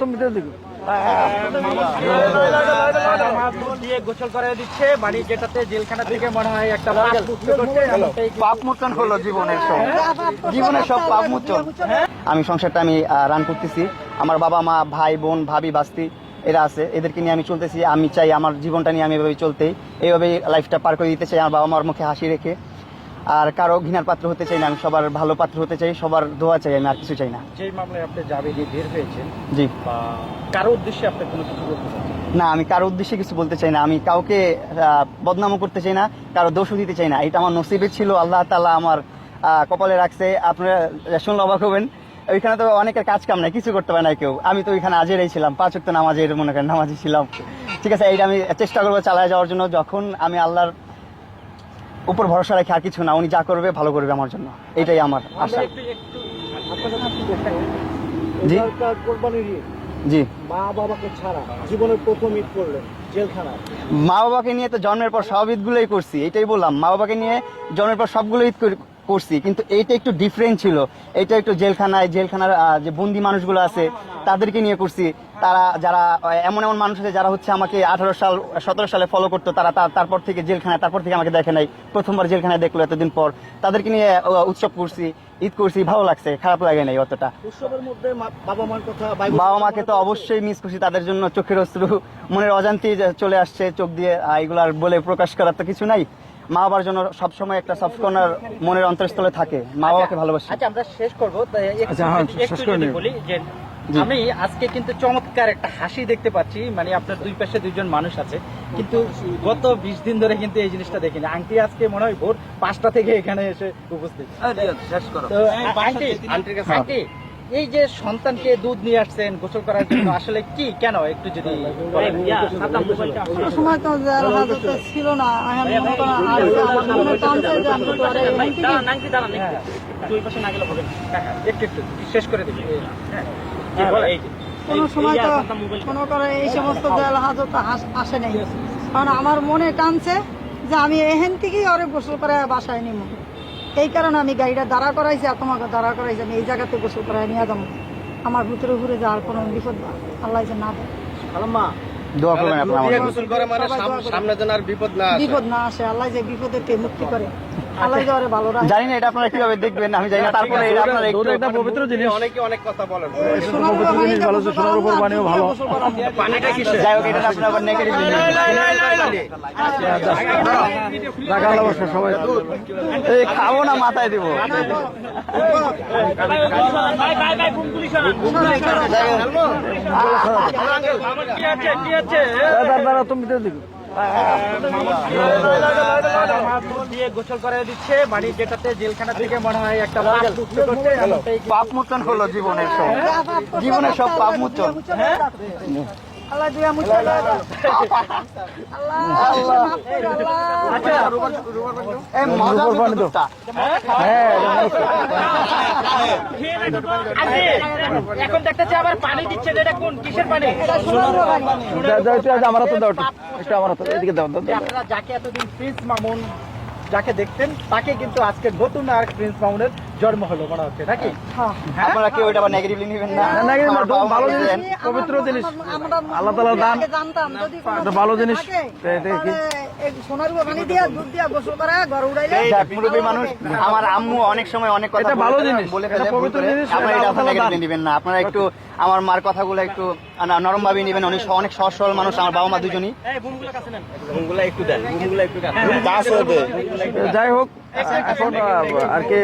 তুমি দিয়ে গোসল করে দিচ্ছে মানে যেটাতে জেলখানা থেকে মনে হয় একটা পাপ মোচন হলো জীবনের সব পাপ মোচন। আমি সংসারটা আমি রান করতেছি, আমার বাবা মা ভাই বোন ভাবি বাস্তি এরা আছে, এদেরকে নিয়ে আমি চলতেছি। আমি চাই আমার জীবনটা নিয়ে আমি এভাবে চলতেই, এইভাবেই লাইফটা পার করে দিতে চাই আমার বাবা মার মুখে হাসি রেখে। আর কারো ঘৃণার পাত্র হতে চাই না, আমি সবার ভালো পাত্র হতে চাই, সবার দোয়া চাই, আমি আর কিছু চাই না। যেই মামলায় আপনি জামিন দিয়ে বের হয়েছেন, জি, কারো উদ্দেশ্যে আপনি কোনো কিছু বলতে চান? না, আমি কারো উদ্দেশ্যে কিছু বলতে চাই না, আমি কাউকে বদনামও করতে চাই না, কারো দোষও দিতে চাই না। এটা আমার নসিবে ছিল, আল্লাহ তাআলা আমার কপালে রাখছে। আপনারা শুনলে অবাক হবেন, ওইখানে তো অনেকের কাজ কাম নাই, কিছু করতে পারে না কেউ। আমি তো ওইখানে আজেরই ছিলাম, 5 ওয়াক্ত নামাজের মনে করেন নামাজি ছিলাম। ঠিক আছে, এইটা আমি চেষ্টা করবো চালায় যাওয়ার জন্য। যখন আমি আল্লাহর উপর ভরসা রাখি, আর কিছু না, উনি যা করবে ভালো করবে আমার জন্য, এটাই আমার আশা। জি জি, মা বাবাকে ছাড়া জীবনের প্রথম ঈদ করলেন জেলখানায়। মা বাবাকে নিয়ে তো জন্মের পর সব ঈদগুলোই করছি, এটাই বললাম। মা বাবাকে নিয়ে জন্মের পর সবগুলো ঈদ করছি, কিন্তু এইটা একটু ডিফারেন্ট ছিল। এটা একটু জেলখানার যে বন্দি মানুষগুলো আছে তাদেরকে নিয়ে করছি। তারা যারা এমন মানুষ আছে যারা হচ্ছে আমাকে 17 সালে ফলো করতো, তারা তারপর থেকে জেলখানায়, তারপর থেকে আমাকে দেখে নাই, প্রথমবার জেলখানায় দেখলো এতদিন পর। তাদেরকে নিয়ে উৎসব করছি, ঈদ করছি, ভালো লাগছে, খারাপ লাগে নাই অতটা। উৎসবের মধ্যে বাবা মার কথা, বাবা মাকে তো অবশ্যই মিস করছি, তাদের জন্য চোখের অশ্রু মনের অজান্তেই চলে আসছে চোখ দিয়ে। এগুলো আর বলে প্রকাশ করার তো কিছু নাই। মা বাবার জন্য সবসময় একটা সফট কর্নার মনের অন্তরস্থলে থাকে, মা বাবাকে ভালোবাসি। আচ্ছা, আমরা শেষ করবো। বলি যে আমি আজকে কিন্তু চমৎকার একটা হাসি দেখতে পাচ্ছি, মানে আপনার দুই পাশে দুইজন মানুষ আছে, কিন্তু গত 20 দিন ধরে কিন্তু এই জিনিসটা দেখিনি। আন্টি আজকে মনে হয় ভোর 5টা থেকে এখানে এসে উপস্থিত। তো আন্টি, এই যে সন্তানকে দুধ নিয়ে আসছেন গোসল করার জন্য, আসলে কি কেন একটু যদি সময় তো ছিল না, একটু শেষ করে দিবি। কোনো সময় তো কোনো করে এই সমস্ত জেল হাজত আসে নাই, কারণ আমার মনে টানছে যে আমি এখান থেকেই ওরে গোসল করে বাসায় নিব। এই কারণে আমি গাড়িটা দাঁড়া করাইছি, আর তোমাকে দাঁড়া করাইছি, আমি এই জায়গাতে গোসল করে নিয়ে যাবো। আমার ভিতরে ঘুরে যাওয়ার কোনো বিপদ আল্লাহ যে না দোয়া করবেন বিপদ না আসে, আল্লাহ যে বিপদকে মুক্তি করে, আল্লাহ যে ওরে ভালো রাখে। জানি না এটা আপনারা কিভাবে দেখবেন, আমি জানি না। তারপরে আপনারা একটা পবিত্র জিনিস, অনেকে অনেক কথা বলেন, পবিত্র জিনিস ভালো, সোনার উপর পানিও ভালো। যাই হোক, এটা আপনারা আবার নেগেটিভ সবাই এই খাবো না, মাথায় দিব। তুমি দিয়ে গোসল করে দিচ্ছে মানে যেটাতে জেলখানা থেকে মনে হয় একটা পাপ মোচন হলো জীবনের সব পাপ মোচন। আল্লাহ দিয়া মুছে এখন দেখতেছি আবার পানি দিচ্ছে, যেটা কোন কিসের পানি? আমার তো দাও একটু, আমার তো এদিকে দাও। আপনারা যাকে এতদিন প্রিন্স মামুন যাকে দেখতেন, তাকে কিন্তু আজকে নতুন আর প্রিন্স মামুনের জন্ম হলো মনে হচ্ছে নাকি? আপনারা কেউ এটা আবার নেগেটিভলি নেবেন না, ভালো জিনিস, পবিত্র জিনিস, আল্লাহ তাআলার দান, জানতাম যদি ভালো জিনিস। সোনার পানি দিয়া দুধ দিয়া গোসল করে ঘর উড়াইলে মুরব্বী মানুষ, আমার আম্মু অনেক সময় অনেক কথা ভালো জিনিস বলে ফেলে, পবিত্র জিনিস। আপনারা এটা আপনারা নেগেটিভলি নেবেন না, আপনারা একটু আমার মার কথাগুলো একটু নরম ভাবে নেবেন। অনেক সহজ সরল মানুষ, আমার বাবা মা দুজনই। একটু দেন, একটু যাই হোক, এখন আর কি